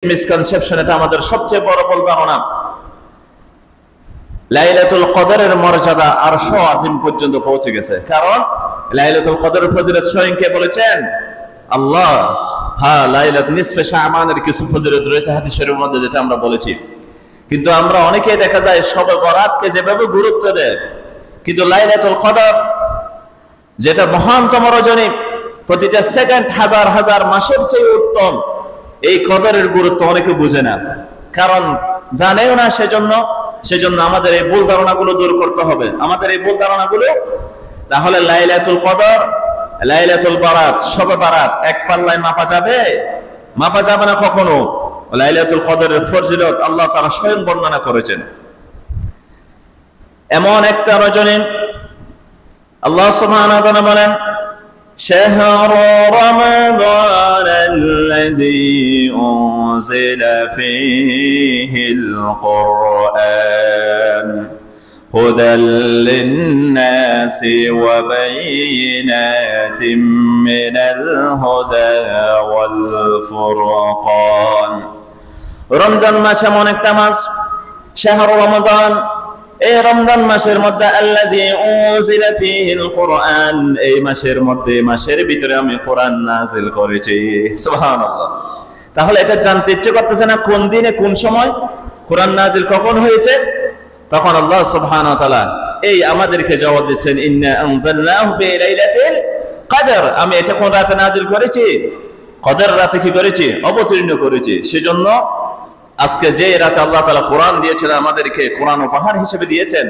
Misconception, এটা আমাদের সবচেয়ে বড় ভুল ধারণা। লাইলাতুল কদরের মর্যাদা আরশ আজিম পর্যন্ত পৌঁছে গেছে, কারণ লাইলাতুল কদরের ফজিলত স্বয়ং কে বলেছেন? আল্লাহ। হ্যাঁ, লাইলাত নিসফে শাবানের কিছু ফজিলত রয়েছে হাদিস শরীফের মধ্যে, যেটা আমরা বলেছি। কিন্তু আমরা অনেকেই দেখা যায় শবে বরাতকে যেভাবে গুরুত্ব দেয়, কিন্তু লাইলাতুল কদর যেটা মহানতম রজনী, প্রতিটা সেকেন্ড হাজার হাজার মাসের চেয়ে উত্তম, এই কদরের গুরুত্ব অনেকে বুঝে না, কারণ জানেও না। সেজন্য আমাদের এই ভুল ধারণাগুলো দূর করতে হবে, আমাদের এই ভুল ধারণাগুলো। তাহলে লাইলাতুল কদর, লাইলাতুল বারাত, শবে বারাত এক পাল্লায় মাপা যাবে? মাপা যাবে না কখনো। লাইলাতুল কদরের ফজিলত আল্লাহ তাআলা স্বয়ং বর্ণনা করেছেন। এমন একটা রজনী, আল্লাহ সুবহানাহু ওয়া তাআলা বলেন, شهر رمضان الذي أنزل فيه القرآن هدى للناس وبينات من الهدى والفرقان। রমজান মাস এমন একটা মাস, শাহরু রমাদান, এই রমজান মাসের মধ্যে আল্লাযী উনজিলা ফীহিল কুরআন, এই মাসের ভিতরে আমি কোরআন নাযিল করেছি। সুবহানাল্লাহ। তাহলে এটা জানতে ইচ্ছে করতেছে না কোন দিনে কোন সময় কোরআন নাযিল কখন হয়েছে? তখন আল্লাহ সুবহানাহু ওয়া তাআলা এই আমাদেরকে জবাব দিচ্ছেন, ইন্না আনজালনাহু ফী লাইলাতিল কদর, আমি এটা কোন রাতে নাযিল করেছি? কদর রাতে কি করেছি? অবতীর্ণ করেছি। সেজন্য আজকে যে রাতে আল্লাহ তাআলা কোরআন দিয়েছেন, আমাদেরকে কোরআন উপহার হিসেবে দিয়েছেন,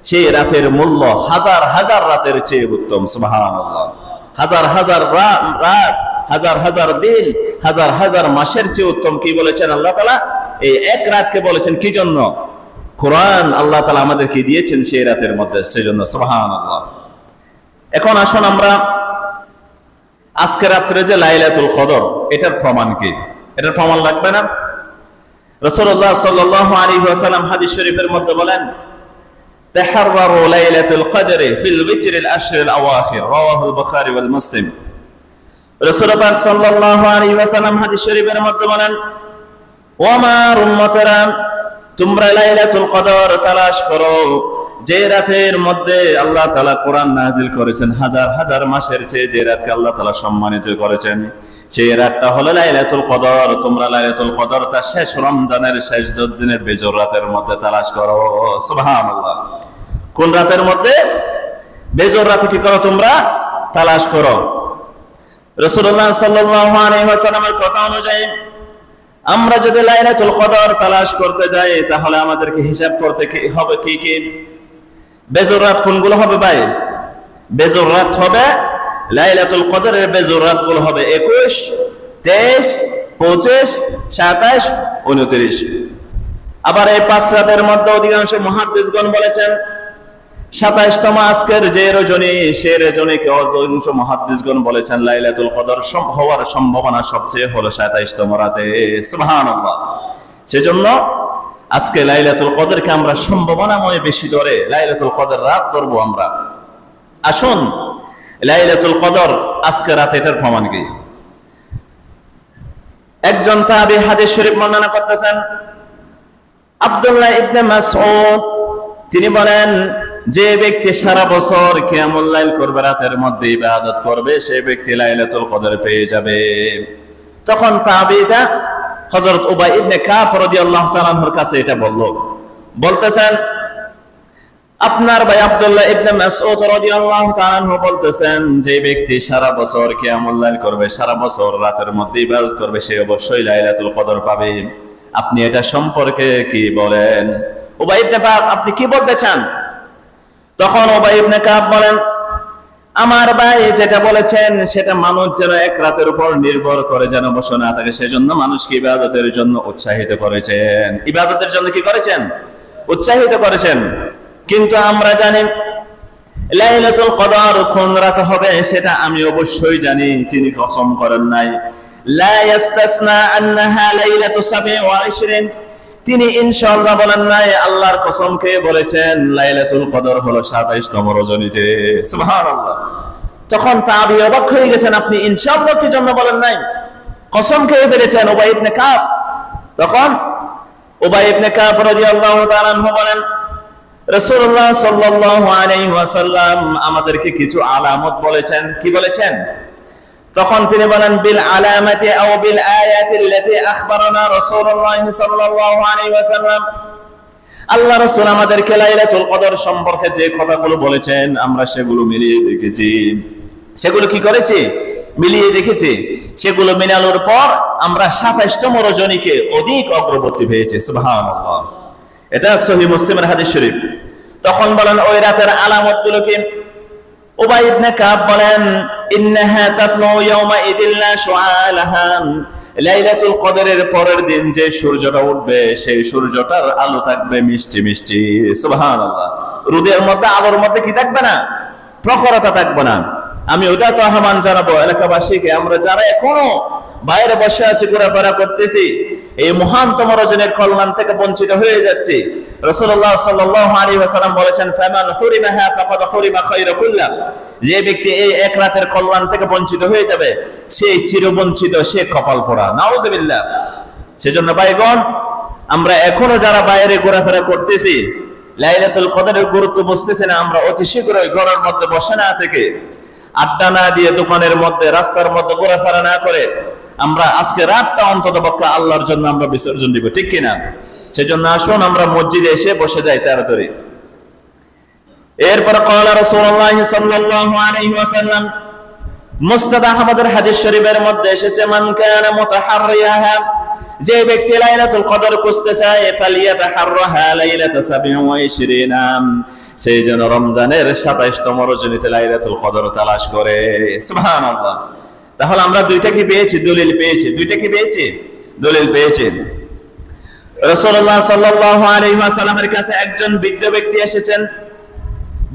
সেই রাতের মূল্য হাজার হাজার রাতের চেয়ে উত্তম। সুবহানাল্লাহ। হাজার হাজার রাত, হাজার হাজার দিন, হাজার হাজার মাসের চেয়ে উত্তম। কি বলেছেন আল্লাহ তাআলা? এই এক রাতকে বলেছেন কি জন্য? কোরআন আল্লাহ তাআলা আমাদেরকে দিয়েছেন সেই রাতের মধ্যে, সেজন্য। সুবহানাল্লাহ। এখন আসুন আমরা আজকে রাত্রে যে লাইলাতুল কদর, এটার প্রমাণ কি? এটার প্রমাণ লাগবে না? রাসূলুল্লাহ সাল্লাল্লাহু আলাইহি ওয়াসাল্লাম হাদিস শরীফের মধ্যে বলেন, তাহাররারু লাইলাতুল কদরি ফিল উইত্রিল আশরিল আওয়াখির, রাওয়াহুল বুখারী ওয়াল মুসলিম। রাসূল পাক সাল্লাল্লাহু আলাইহি ওয়াসাল্লাম হাদিস শরীফের মধ্যে বলেন, ওয়া মা উম্মতারা, তোমরা লাইলাতুল কদর তালাশ করো, যে রাতের মধ্যে আল্লাহ তাআলা কোরআন নাযিল করেছেন, হাজার হাজার মাসের চেয়ে যে রাতকে আল্লাহ তাআলা সম্মানিত করেছেন, সেই রাতটা হলো লাইলাতুল কদর। তোমরা লাইলাতুল কদরটা শেষ রমজানের শেষ 10 দিনের বেজর রাতের মধ্যে তালাশ করো। সুবহানাল্লাহ। কোন রাতের মধ্যে? বেজর রাতে কি করো তোমরা? তালাশ করো। রাসূলুল্লাহ সাল্লাল্লাহু আলাইহি ওয়াসাল্লামের কথা অনুযায়ী আমরা যদি লাইলাতুল কদর তালাশ করতে যাই, তাহলে আমাদেরকে হিসাব করতে হবে কি বেজর রাত কোনগুলো হবে ভাই? বেজর রাত হবে, লাইলাতুল কদরের বেজর রাতগুলো হবে 21, 23, 25, 27, 29। আবার এই 5 রাতের মধ্যে অধিকাংশ মুহাদ্দিসগণ বলেছেন 27তম আজকের যে রজনী, সে রজনীকে অধিকাংশ মুহাদ্দিসগণ বলেছেন লাইলাতুল কদর হওয়ার সম্ভাবনা সবচেয়ে হলো 27তম রাতে। সুবহানাল্লাহ। সেজন্য আজকে লাইলাতুল কদরকে আমরা সম্ভাবনাময় বেশি ধরে লাইলাতুল কদর রাত ধরবো আমরা। আসুন লাইলাতুল কদর আজকে রাতে, এটার প্রমাণ কি? একজন তাবী হাদিস শরীফ বর্ণনা করতেছেন, আব্দুল্লাহ ইবনে মাসউদ, তিনি বলেন, যে ব্যক্তি সারা বছর কিয়ামুল লাইল করবে, রাতের মধ্যে ইবাদত করবে, সেই ব্যক্তি লাইলাতুল কদর পেয়ে যাবে। তখন তাবীটা হযরত উবাই ইবনে কাব রাদিয়াল্লাহু তাআলা আনহুর কাছে এটা বলতেছেন, আপনার ভাই আব্দুল্লাহ ইবনে মাসউদ রাদিয়াল্লাহু তাআলা আনহু বলতেছেন, যে ব্যক্তি সারা বছর কিয়ামুল লাইল করবে, সারা বছর রাতের মধ্যে ইবাদত করবে, সে অবশ্যই লাইলাতুল কদর পাবে। আপনি এটা সম্পর্কে কি বলেন? উবাই ইবনে কাব, আপনি কি বলতে চান? তখন উবাই ইবনে কাব বলেন, আমার ভাই যেটা বলেছেন সেটা মানুষ যেন এক রাতের উপর নির্ভর করে যেন বসে না থাকে, সেজন্য মানুষকে ইবাদতের জন্য উৎসাহিত করেছেন। ইবাদতের জন্য কি করেছেন? উৎসাহিত করেছেন। কিন্তু আমরা জানি লাইলাতুল কদর কোন রাতে হবে সেটা আমি অবশ্যই জানি, তিনি কসম করেন নাই। লা ইস্তাসনা আন্নাহা লাইলাতু 27, তিনি ইনশাআল্লাহ বলেন নাই, আল্লাহর কসম খেয়ে বলেছেন লাইলাতুল কদর হলো 27তম রজনীতে। সুবহানাল্লাহ। তখন তাবী অবাক হয়ে গেছেন, আপনি ইনশাআল্লাহ কি জন্য বলেন নাই? কসম খেয়ে ফেলেছেন। উবাই ইবনে কাব তখন উবাই ইবনে কাব রাদিয়াল্লাহু তাআলা আনহু বলেন, রাসূলুল্লাহ সাল্লাল্লাহু আলাইহি ওয়াসাল্লাম আমাদেরকে কিছু আলামত বলেছেন। কি বলেছেন? তখন তিনি বলেন, বিল আলামাতি আও বিল আয়াতি আল্লাতী আখবারানা রাসূলুল্লাহ সাল্লাল্লাহু আলাইহি ওয়াসাল্লাম, আল্লাহ রাসূল আমাদেরকে লাইলাতুল কদর সম্পর্কে যে কথাগুলো বলেছেন আমরা সেগুলো মিলিয়ে দেখেছি। সেগুলো কি করেছি? মিলিয়ে দেখেছি। সেগুলো মিলানোর পর আমরা ২৭তম রজনীকে অধিক অগ্রবর্তী পেয়েছি। সুবহানাল্লাহ। এটা সহিহ মুসলিমের হাদিস শরীফ। তখন বলেন ওই রাতের আলামতগুলো কি? উবাই ইবনে কাব বলেন, ইন্নাহা তাতলু ইয়াওমা ইদিল্লা শুআলাহা, লাইলাতুল কদরের পরের দিন যে সূর্যটা উঠবে সেই সূর্যটার আলো থাকবে মিষ্টি মিষ্টি। সুবহানাল্লাহ। রোদের মধ্যে আলোর মধ্যে কি থাকবে না? প্রখরতা থাকবে না। আমি ওটা তো আহ্বান জানাবো এলাকাবাসীকে, আমরা যারা এখনো বাইরে বসে আছি, ঘোরাফেরা করতেছি, এই মহানতম রজনীর কল্যাণ থেকে বঞ্চিত হয়ে যাচ্ছি। রাসূলুল্লাহ সাল্লাল্লাহু আলাইহি ওয়াসাল্লাম বলেছেন, ফামান হুরিমাহা ফাকাদ হুরিমা খায়রা কুল্লা, যে ব্যক্তি এই এক রাতের কল্যাণ থেকে বঞ্চিত হয়ে যাবে সে চিরবঞ্চিত, সে কপাল পোড়া। নাউজুবিল্লাহ। সেজন্য ভাইগণ, আমরা এখনো যারা বাইরে ঘোরাফেরা করতেছি, লাইলাতুল কদরের গুরুত্ব বুঝতেছি না, আমরা অতি শীঘ্রই ঘরের মধ্যে বসে না থেকে, আড্ডা না দিয়ে, দোকানের মধ্যে, রাস্তার মধ্যে ঘোরাফেরা না করে আমরা আজকে রাতটা অন্তত পক্ষে আল্লাহর জন্য আমরা বিসর্জন দিব, ঠিক কিনা? সেজন্য আসুন আমরা মসজিদে এসে বসে যাই তাড়াতাড়ি। এরপর ক্বালা রাসূলুল্লাহ সাল্লাল্লাহু আলাইহি ওয়াসাল্লাম, মুসনাদ আহমদের হাদিস শরীফের মধ্যে এসেছে, মান কানা মুতাহাররিয়াহা, যে ব্যক্তি লাইলাতুল কদর খুঁজতে চায়, ফালিয়াতাহাররাহা লাইলাতা 27, সেই যেন রমজানের 27তম রজনীতে লাইলাতুল কদর তালাশ করে। সুবহানাল্লাহ। তাহলে আমরা দুইটা কি পেয়েছি? দলিল পেয়েছি। দুইটা কি পেয়েছি? দলিল পেয়েছি। রাসূলুল্লাহ সাল্লাল্লাহু আলাইহি ওয়াসাল্লামের কাছে একজন বৃদ্ধ ব্যক্তি এসেছেন।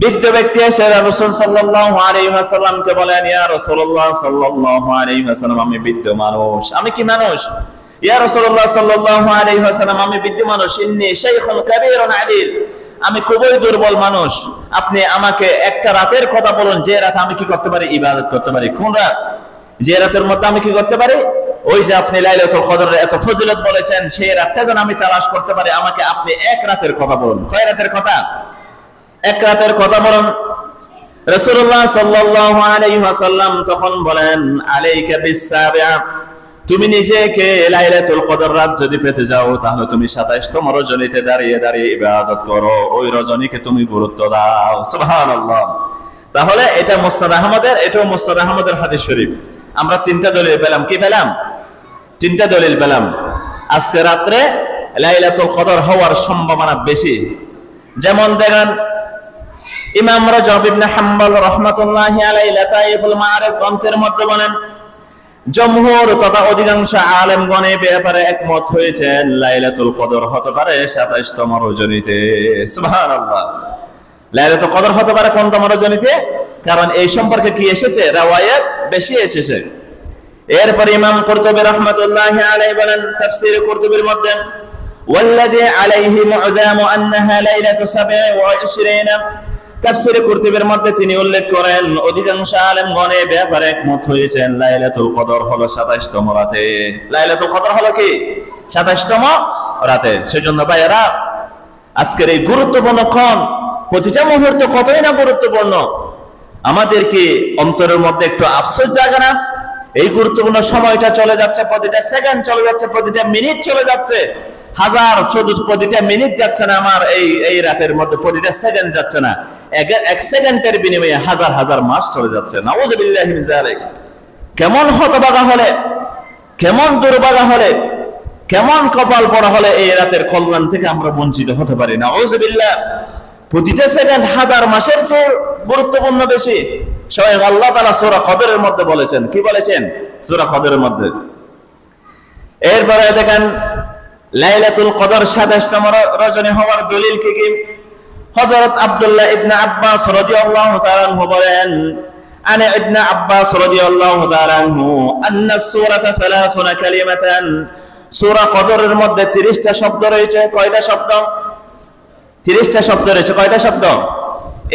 বৃদ্ধ ব্যক্তি এসে রাসূল সাল্লাল্লাহু আলাইহি ওয়াসাল্লামকে বলেন, ইয়া রাসূলুল্লাহ সাল্লাল্লাহু আলাইহি ওয়াসাল্লাম, আমি বৃদ্ধ মানুষ। আমি কি মানুষ? ইয়া রাসূলুল্লাহ সাল্লাল্লাহু আলাইহি ওয়াসাল্লাম, আমি বৃদ্ধ মানুষ। ইন্নী শাইখুন কাবীরুন আলীল, আমি খুবই দুর্বল মানুষ। আপনি আমাকে একটা রাতের কথা বলুন যে রাতে আমি কি করতে পারি? ইবাদত করতে পারি। কোন রাত? যে রাতের মধ্যে আমি কি করতে পারি? ওই যে আপনি লাইলাতুল কদরের এত ফজিলত বলেছেন, সেই রাতটা যেন আমি তালাশ করতে পারি। আমাকে আপনি এক রাতের কথা বলুন। কয় রাতের কথা? এক রাতের কথা বলুন। রাসূলুল্লাহ সাল্লাল্লাহু আলাইহি ওয়াসাল্লাম তখন বলেন, আলাইকা বিস-সাবিআ, তুমি নিজেকে লাইলাতুল কদর রাত যদি পেতে যাও তাহলে তুমি 27তম রজনীতে দাঁড়িয়ে দাঁড়িয়ে ইবাদত করো, ওই রজনীকে তুমি গুরুত্ব দাও। সুবহানাল্লাহ। তাহলে এটা মুসনাদ আহমদের, এটাও মুসনাদ আহমদের হাদিস শরীফ। আমরা তিনটা দলিল পেলাম। কি পেলাম? তিনটা দলিল পেলাম। আজকে রাত্রে লাইলাতুল কদর হওয়ার সম্ভাবনা বেশি। যেমন দেখেন, ইমাম রাজব ইবনে হাম্বল রাহমাতুল্লাহি আলাইহি লাতাইফুল মাআরিফ গ্রন্থের মধ্যে বলেন, জমহুর তথা অধিকাংশ আলেমগণ এই ব্যাপারে একমত হয়েছেন লাইলাতুল কদর হতে পারে 27তম রজনীতে। সুবহানাল্লাহ। লাইলাতুল কদর হতে পারে কোনতম রজনীতে? কারণ এই সম্পর্কে কি এসেছে? রাওয়ায়াত বেশি এসেছে। এরপর ইমাম কুরতুবী রাহমাতুল্লাহি আলাইহি বলেন, তাফসীর কুরতুবীর মধ্যে, ওয়াল্লাযী আলাইহি মু'যামু আন্নাহা লাইলাতু 27, তাফসীরে কুরতুবীর মধ্যে তিনি উল্লেখ করেন অধিকাংশ আলেমগণ এই ব্যাপারে একমত হয়েছেন লাইলাতুল কদর হলো 27তম রাতে। লাইলাতুল কদর হলো কি? 27তম রাতে। সেজন্য ভাইয়েরা, আজকের এই গুরুত্বপূর্ণ ক্ষণ, প্রতিটা মুহূর্ত কতই না গুরুত্বপূর্ণ। আমাদের কি অন্তরের মধ্যে একটু আফসোস জাগে না? এই গুরুত্বপূর্ণ সময়টা চলে যাচ্ছে, প্রতিটা সেকেন্ড চলে যাচ্ছে, প্রতিটা মিনিট চলে যাচ্ছে। হাজার, শুধু প্রতিটা মিনিট যাচ্ছে না আমার এই রাতের মধ্যে, প্রতিটা সেকেন্ড যাচ্ছে না। এক সেকেন্ডের বিনিময়ে হাজার হাজার মাস চলে যাচ্ছে। নাউযুবিল্লাহি মিন যালিক। কেমন হতভাগা হলে, কেমন দুর্ভাগা হলে, কেমন কপাল পড়া হলে এই রাতের কল্যাণ থেকে আমরা বঞ্চিত হতে পারি। নাউযুবিল্লাহ। প্রতিটা সেকেন্ড হাজার মাসের চেয়ে গুরুত্বপূর্ণ বেশি। স্বয়ং আল্লাহ তাআলা সূরা কদরের মধ্যে বলেছেন। কি বলেছেন? সূরা কদরের মধ্যে। এরপরে দেখেন, লাইলাতুল কদর 27তম রজনী হওয়ার দলিল কি কি? হযরত আব্দুল্লাহ ইবনে আব্বাস রাদিয়াল্লাহু তাআলা আনহু বলেন, আন ইবনে আব্বাস রাদিয়াল্লাহু তাআলা আনহু আন্না সূরাতা 30 কালিমাতান, সূরা কদরের মধ্যে 30টা শব্দ রয়েছে। কয়টা শব্দ? 30টা শব্দ রয়েছে। কয়টা শব্দ?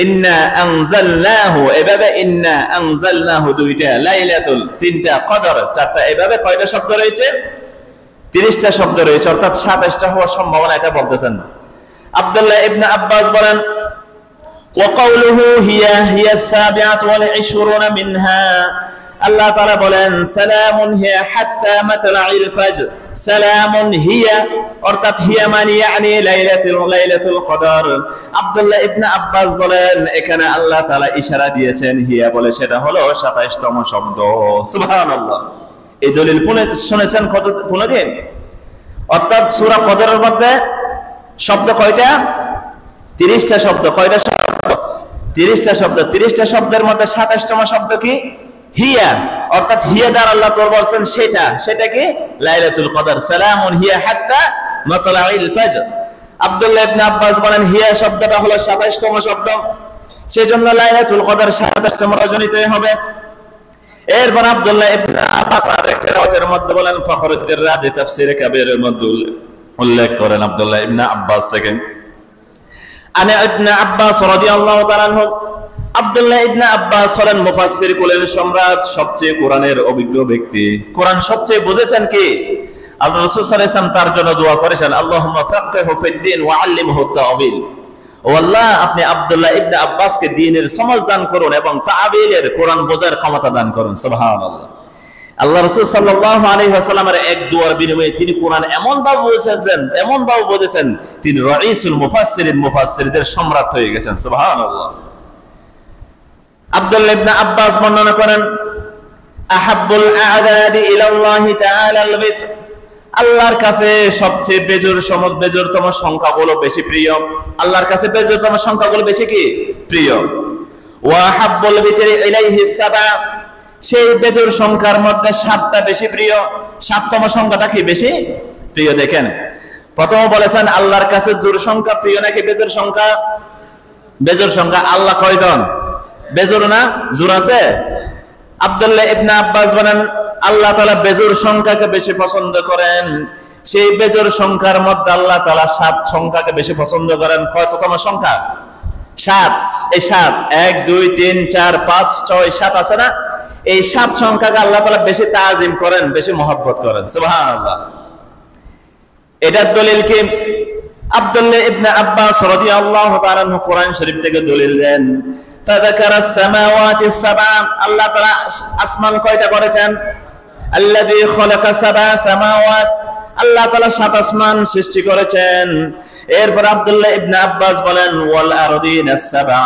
ইন্না আনজালনাহু, এভাবে ইন্না আনজালনাহু দুইটা, লাইলাতুল তিনটা, কদর চারটা, এভাবে কয়টা শব্দ রয়েছে? 30টা শব্দ রয়েছে, অর্থাৎ 27টা হওয়ার সম্ভাবনা, এটা বলতেছেন। আব্দুল্লাহ ইবনে আব্বাস বলেন وقوله هي السابعة والعشرون منها, আল্লাহ তাআলা বলেন সালামুন হিয়া হাত্তা মাতলাইল ফাজর, সালামুন হিয়া অর্থাৎ হিয়া মানে ইয়ানি লাইলাতুল কদর। আব্দুল্লাহ ইবনে আব্বাস বলেন এখানে আল্লাহ তাআলা ইশারা দিয়েছেন হিয়া বলে, সেটা হলো 27তম শব্দ। সুবহানাল্লাহ। এই দলিল শুনেছেন কোনদিন? অর্থাৎ সূরা কদরের মধ্যে শব্দ কয়টা? 30টা শব্দ। কয়টা শব্দ? 30টা শব্দ। 30টা শব্দের মধ্যে 27তম শব্দ কি? হিয়া, অর্থাৎ হিয়া দ্বারা আল্লাহ তোর বলছেন সেটা কি? লাইলাতুল কদর। সালামুন হিয়া হাত্তা মাতলাইল ফাজর। আব্দুল্লাহ ইবনে আব্বাস বলেন হিয়া শব্দটা হলো 27তম শব্দ, সেজন্য লাইলাতুল কদর 27তম রজনীতেই হবে। এরপর আব্দুল্লাহ ইবনে আব্বাস আরেকটা রাওয়াতের মধ্যে বলেন, ফখরুদ্দিন রাজি তাফসীরে কাবীরের মধ্যে উল্লেখ করেন আব্দুল্লাহ ইবনে আব্বাস থেকে, আনা ইবনে আব্বাস রাদিয়াল্লাহু তাআলা আনহু, আব্দুল্লাহ ইবনে আব্বাস হলেন মুফাসসির কুলের সম্রাট, সবচেয়ে কোরআনের অভিজ্ঞ ব্যক্তি। কোরআন সবচেয়ে বুঝেছেন কি? আল্লাহ রাসূল সাল্লাল্লাহু আলাইহি ওয়াসাল্লাম তার জন্য দোয়া করেছেন, আল্লাহুম্মা ফাক্কিহু ফিদ-দীন ওয়া আল্লিমহু তা'ওয়িল। ও আল্লাহ, আপনি আব্দুল্লাহ ইবনে আব্বাসকে দ্বীনের সমঝ দান করুন এবং তা'ওয়িলের কোরআন বোঝার ক্ষমতা দান করুন। সুবহানাল্লাহ। আল্লাহ রাসূল সাল্লাল্লাহু আলাইহি ওয়াসাল্লামের এক দুয়ার বিনিময়ে তিনি কোরআন এমন ভাবে বুঝেছেন, তিনি রাইসুল মুফাসসিরিন, মুফাসসিরদের সম্রাট হয়ে গেছেন। সুবহানাল্লাহ। আব্দুল্লাহ ইবনে আব্বাস বর্ণনা করেন, আহাব্বুল আ'দাদি ইলাল্লাহি তাআলা আল-বিত্র, আল্লাহর কাছে সবচেয়ে বেজোরতম সংখ্যাগুলো বেশি প্রিয়। আল্লাহর কাছে বেজোরতম সংখ্যাগুলো বেশি কি? প্রিয়। ওয়া হাব্বুল বিতরি ইলাইহি সাবা, সেই বেজোর সংখ্যার মধ্যে 7টা বেশি প্রিয়। 7তম সংখ্যাটা কি বেশি প্রিয়? দেখেন, প্রথমে বলেছেন আল্লাহর কাছে জোর সংখ্যা প্রিয় নাকি বেজোর সংখ্যা? বেজোর সংখ্যা। আল্লাহ কয়জন? বেজোর না জোর আছে? আব্দুল্লাহ ইবনে আব্বাস বলেন আল্লাহ তাআলা বেজোর সংখ্যাকে বেশি পছন্দ করেন। সেই বেজোর সংখ্যার মধ্যে আল্লাহ তাআলা 7 সংখ্যাকে বেশি পছন্দ করেন। কততম সংখ্যা? 7। এই 7 1 2 3 4 5 6 7 আছে না? এই 7 সংখ্যাকে আল্লাহ তাআলা বেশি তাজিম করেন, বেশি মহব্বত করেন। সুবহানাল্লাহ। এটার দলিল কি? আব্দুল্লাহ ইবনে আব্বাস রাদিয়াল্লাহু তাআলা আনহু কোরআন শরীফ থেকে দলিল দেন, ফাযাকারা আস-সামাওয়াতি সাবআ, আল্লাহ তাআলা আসমান কয়টা করেছেন? আল্লাযী খালাকা সাবআ সামাওয়াত, আল্লাহ তাআলা 7 আসমান সৃষ্টি করেছেন। এরপর আব্দুল্লাহ ইবনে আব্বাস বলেন ওয়াল আরদিনা সাবআ,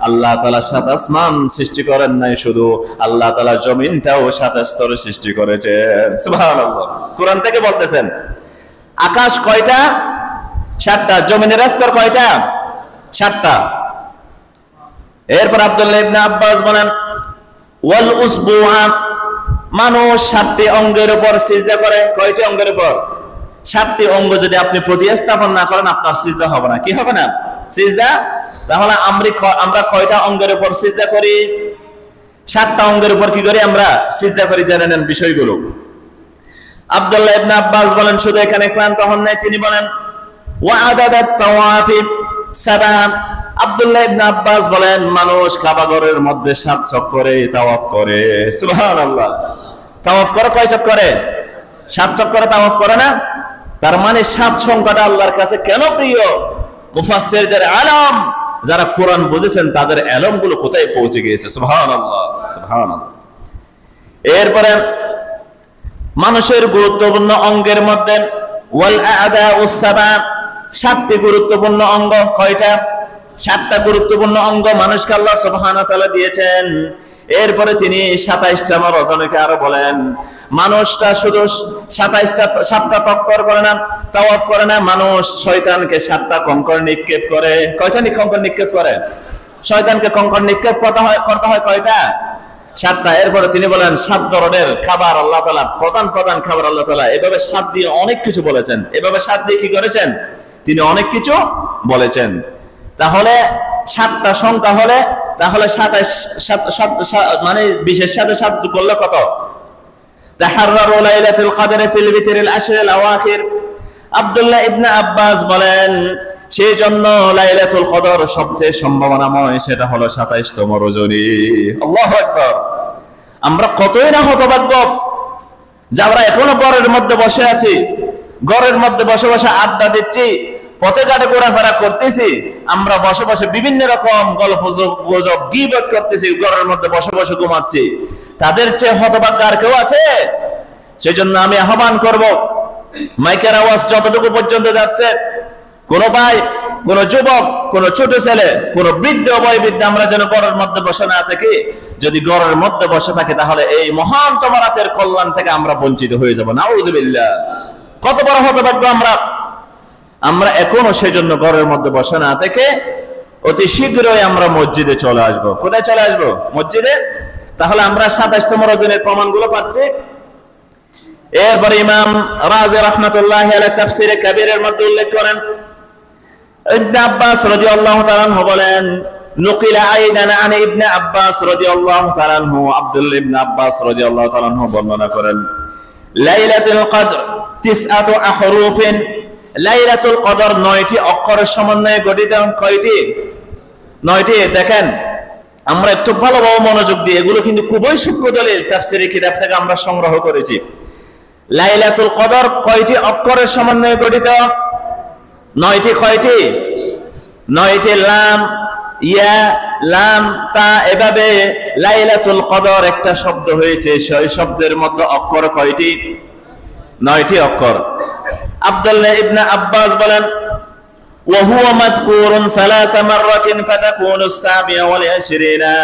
আল্লাহ তাআলা 7 আসমান সৃষ্টি করেন নাই, শুধু আল্লাহ তাআলা জমিনটাও 7 স্তরে সৃষ্টি করেছেন। সুবহানাল্লাহ। কোরআন থেকে বলতেছেন আকাশ কয়টা? 7টা। জমিনের স্তর কয়টা? 7টা। এরপর আব্দুল্লাহ ইবনে আব্বাস বলেন ওয়াল উসবুআ, মানুষ 7টি অঙ্গের উপর সিজদা করে। কয়টি অঙ্গের উপর? 7টি অঙ্গ যদি আপনি প্রতিস্থাপন না করেন আপনার সিজদা হবে না। কি হবে না? সিজদা। তাহলে আমরা কয়টা অঙ্গের উপর সিজদা করি? 7টা অঙ্গের উপর কি করি আমরা? সিজদা করি। জেনে নেন বিষয়গুলো। আব্দুল্লাহ ইবনে আব্বাস বলেন শুধু এখানে ক্লান্ত হন নাই, তিনি বলেন ওয়া আদাদাত তাওয়াফি সাবা, আব্দুল্লাহ ইবনে আব্বাস বলেন মানুষ কাবা ঘরের মধ্যে 7 চক্করে তাওয়াফ করে। সুবহানাল্লাহ। তাওয়াফ করে কয় চক্করে? 7 চক্করে তাওয়াফ করে না? তার মানে 7 সংখ্যাটা আল্লাহর কাছে কেন প্রিয়? মুফাসসিরদের আলম, যারা কোরআন বুঝেছেন তাদের আলমগুলো কোথায় পৌঁছে গিয়েছে। সুবহানাল্লাহ, সুবহানাল্লাহ। এরপরে মানুষের গুরুত্বপূর্ণ অঙ্গের মধ্যে ওয়াল আ'দাউস সাবা, 7টি গুরুত্বপূর্ণ অঙ্গ। কয়টা? 7টা গুরুত্বপূর্ণ অঙ্গ মানুষকে আল্লাহ সুবহানাহু ওয়া তাআলা দিয়েছেন। এরপরে তিনি 27তম রজনীকে আরো বলেন মানুষটা শুধু 7টা তক্কর করে না, তাওয়াফ করে না, মানুষ শয়তানকে 7টা কঙ্কর নিক্ষেপ করে। কয়টা কঙ্কর নিক্ষেপ করে? শয়তানকে কঙ্কর নিক্ষেপ করতে হয় কয়টা? 7টা। এরপরে তিনি বলেন 7 ধরনের খাবার আল্লাহ তাআলা, প্রধান খাবার আল্লাহ তাআলা এভাবে 7 দিয়ে অনেক কিছু বলেছেন। এভাবে 7 দিয়ে কি করেছেন? তিনি অনেক কিছু বলেছেন। তাহলে 7টা সংখ্যা হলে তাহলে 27 মানে 20-এর সাথে 7 যোগ করলে কত? তাহাররারু লাইলাতুল কদর ফিল বিতরিল আশরিল আওয়াখির। আব্দুল্লাহ ইবনে আব্বাস বলেন সেই জন্য লাইলাতুল কদর সবচেয়ে সম্ভাবনাময়, সেটা হলো 27তম রজনী। আল্লাহু আকবার। আমরা কতই না হতভাগ্য, যে আমরা এখনো ঘরের মধ্যে বসে আছি, ঘরের মধ্যে বসে বসে আড্ডা দিচ্ছি, পথে ঘাটে ঘোরাফেরা করতেছি, আমরা বসে বসে বিভিন্ন রকম গল্প গুজব গীবত করতেছি, ঘরের মধ্যে বসে বসে ঘুমাচ্ছি, তাদের চেয়ে হতভাগ্য আর কেউ আছে? সেজন্য আমি আহ্বান করব, মাইকের আওয়াজ যতটুকু পর্যন্ত যাচ্ছে, কোন ভাই, কোন যুবক, কোন ছোট ছেলে, কোন বৃদ্ধ বয়োবৃদ্ধ আমরা যেন ঘরের মধ্যে বসে না থাকি। যদি ঘরের মধ্যে বসে থাকি তাহলে এই মহান তমারাতের কল্যাণ থেকে আমরা বঞ্চিত হয়ে যাব। নাউযুবিল্লাহ, কত বড় হতভাগ্য আমরা! আমরা এখনো সেজন্য ঘরের মধ্যে বসে না থেকে অতি শীঘ্রই আমরা মসজিদে চলে আসব। কোথায় চলে আসব? মসজিদে। তাহলে আমরা 27তম রজনীর প্রমাণগুলো পাচ্ছি। এরপর ইমাম রাজি রাহমাতুল্লাহি আলাইহি তাফসীরে কাবীরের মধ্যে উল্লেখ করেন, ইবনে আব্বাস রাদিয়াল্লাহু তাআলা আনহু বলেন, নুকিলা আইদান আন ইবনে আব্বাস রাদিয়াল্লাহু তাআলা আনহু, আব্দুল্লাহ ইবনে আব্বাস রাদিয়াল্লাহু তাআলা আনহু বর্ণনা করেন, লাইলাতুল কদর 9 আহরুফিন, লাইলাতুল কদর 9টি অক্ষরের সমন্বয়ে গঠিত। কয়টি? 9টি। দেখেন, আমরা একটু ভালোভাবে মনোযোগ দিয়ে, এগুলো কিন্তু খুবই সূক্ষ্ম দলিল তাফসীরের কিতাব থেকে আমরা সংগ্রহ করেছি। লাইলাতুল কদর কয়টি অক্ষরের সমন্বয়ে গঠিত? 9টি। কয়টি? 9টি। লাম, ইয়া, লাম, তা, এভাবে লাইলাতুল কদর একটা শব্দ হয়েছে। সেই শব্দের মধ্যে অক্ষর কয়টি? 9টি অক্ষর। আব্দুল্লাহ ইবনে আব্বাস বলেন, ওয়া হুয়া মাযকুরুন 3 মাররাতিন ফাতাকুনু আস-সাবিয়া ওয়াল 20।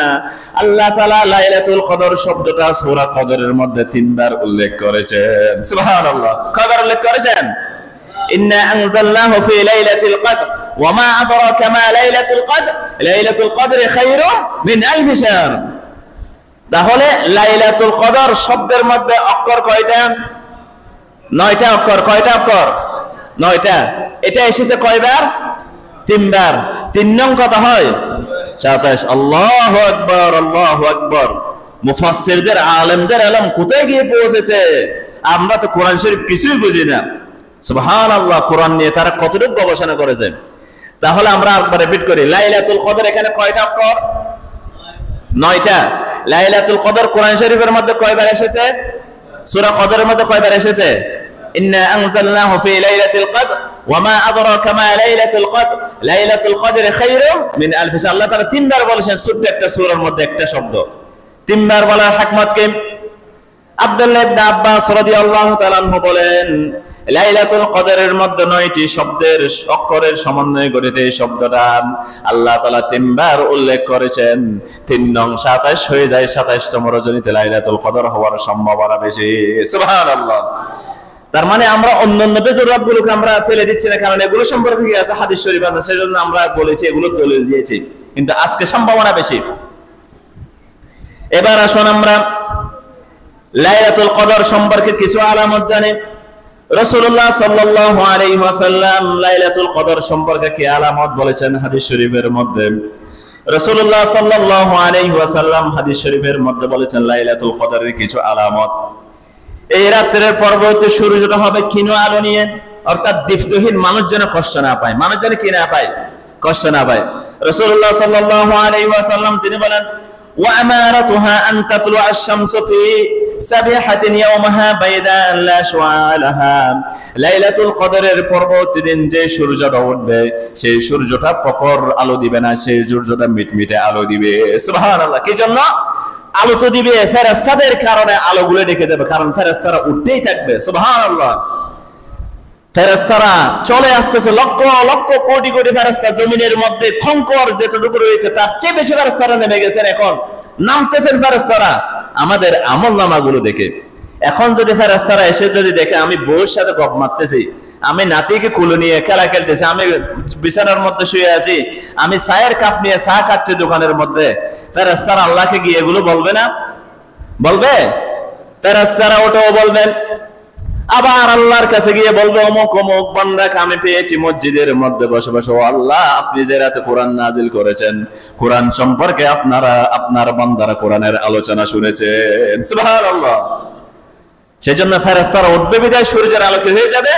আল্লাহ তাআলা লাইলাতুল কদর শব্দটা সূরা কদরের মধ্যে 3 বার উল্লেখ করেছেন। সুবহানাল্লাহ, কয়বার উল্লেখ করেছেন? ইন্না আনজালনাহু ফি লাইলাতিল কদর ওয়া মা আদরাকা মা লাইলাতুল কদর লাইলাতুল কদরি খায়রুম মিন আলফি শাহর। তাহলে লাইলাতুল কদর শব্দের মধ্যে অক্ষর কয়টা? 9টা অক্ষর। কয়টা অক্ষর? 9টা। এটা এসেছে কয়বার? 3 বার। 3 নং কত হয়? 27। আল্লাহু আকবার, আল্লাহু আকবার। মুফাসসিরদের, আলেমদের ইলম কোথায় গিয়ে পৌঁছেছে! আমরা তো কোরআন শরীফ কিছুই বুঝি না। সুবহানাল্লাহ, কোরআন নিয়ে তারা কতটুকু গবেষণা করেছেন। তাহলে আমরা একবার রিপিট করি, লাইলাতুল কদর এখানে কয়টা অক্ষর? 9টা। লাইলাতুল কদর কোরআন শরীফের মধ্যে কয়বার এসেছে? সূরা কদরের মধ্যে কয়বার এসেছে? ইন্না আনজালনাহু ফি লাইলাতিল কদর ওয়া মা আদরাকা মা লাইলাতুল কদর লাইলাতুল কদরি খায়রুম মিন আলফি শাহর। আল্লাহ তাআলা 3 বার বলেছেন ছোট্ট একটা সূরার মধ্যে একটা শব্দ। 3 বার বলার হিকমত কি? আব্দুল্লাহ ইবনে আব্বাস রাদিয়াল্লাহু তাআলা আনহু বলেন, লাইলাতুল কদরের মধ্যে 9টি শব্দের অক্ষরের সমন্বয়ে গঠিত এই শব্দটা আল্লাহ তাআলা 3 বার উল্লেখ করেছেন। 3 নং 27 হয়ে যায় 27তম রজনীতে লাইলাতুল কদর হওয়ার সম্ভাবনা বেশি। সুবহানাল্লাহ। তার মানে আমরা অন্যান্য বেজরাতগুলোকে আমরা ফেলে দিচ্ছি না, কারণ এগুলো সম্পর্কে কি আছে? হাদিস শরীফ আছে, সেজন্য আমরা বলেছি, এগুলো দলিল দিয়েছি, কিন্তু আজকে সম্ভাবনা বেশি। এবার আসুন আমরা লাইলাতুল কদর সম্পর্কে কিছু আলামত জানি। রাসূলুল্লাহ সাল্লাল্লাহু আলাইহি ওয়াসাল্লাম লাইলাতুল কদর সম্পর্কে কি আলামত বলেছেন হাদিস শরীফের মধ্যে? রাসূলুল্লাহ সাল্লাল্লাহু আলাইহি ওয়াসাল্লাম হাদিস শরীফের মধ্যে বলেছেন লাইলাতুল কদরের কিছু আলামত। এই রাতের পরবর্তী সূর্যটা হবে ক্ষীণ আলো নিয়ে, অর্থাৎ দীপ্তহীন, মানুষ যেন কষ্ট না পায়। মানুষ যেন কি না পায়? কষ্ট না পায়। রাসূলুল্লাহ সাল্লাল্লাহু আলাইহি ওয়াসাল্লাম তিনি বলেন, ওয়া আমারাতুহা আন তাতলু আশ-শামসু ফি সাবিহাতিন ইয়াওমাহা বাইদা লা শুআ লাহা। লাইলাতুল কদরের পরবর্তী দিন যে সূর্যটা উঠবে, সেই সূর্যটা প্রখর আলো দিবে না, সেই সূর্যটা মিটমিটে আলো দিবে। সুবহানাল্লাহ। কি জন্য আলো তো দিবে? ফেরেশতাদের কারণে আলোগুলো ঢেকে যাবে, কারণ ফেরেশতারা উঠতেই থাকবে। সুবহানাল্লাহ। ফেরেশতারা চলে আসতেছে, লক্ষ লক্ষ কোটি কোটি ফেরেশতা জমিনের মধ্যে খঙ্কর যেটুকু রয়েছে তার চেয়ে বেশি ফেরেশতারা নেমে গেছেন। এখন নামতেছেন ফেরেশতারা আমাদের আমলনামাগুলো দেখে। এখন যদি ফেরেশতারা এসে যদি দেখে আমি বউর সাথে গপ মারতেছি, আমি নাতিকে কুলে নিয়ে খেলা খেলতেছি, আমি বিছানার মধ্যে শুয়ে আছি, আমি চায়ের কাপ নিয়ে চা খাচ্ছি দোকানের মধ্যে, ফেরেশতারা আল্লাহকে গিয়ে এগুলো বলবে না? বলবে। ফেরেশতারা ওটাও বলবেন। আবার আল্লাহর কাছে গিয়ে বলবে, অমুক অমুক বান্দাকে আমি পেয়েছি মসজিদের মধ্যে বসে বসে, ও আল্লাহ, আপনি যে রাতে কোরআন নাজিল করেছেন, কোরআন সম্পর্কে আপনার বান্দারা কোরআনের আলোচনা শুনেছেন। সুবহানাল্লাহ। সেজন্য ফেরেশতারা উঠবে বিদায় সূর্যের আলো কি হয়ে যাবে?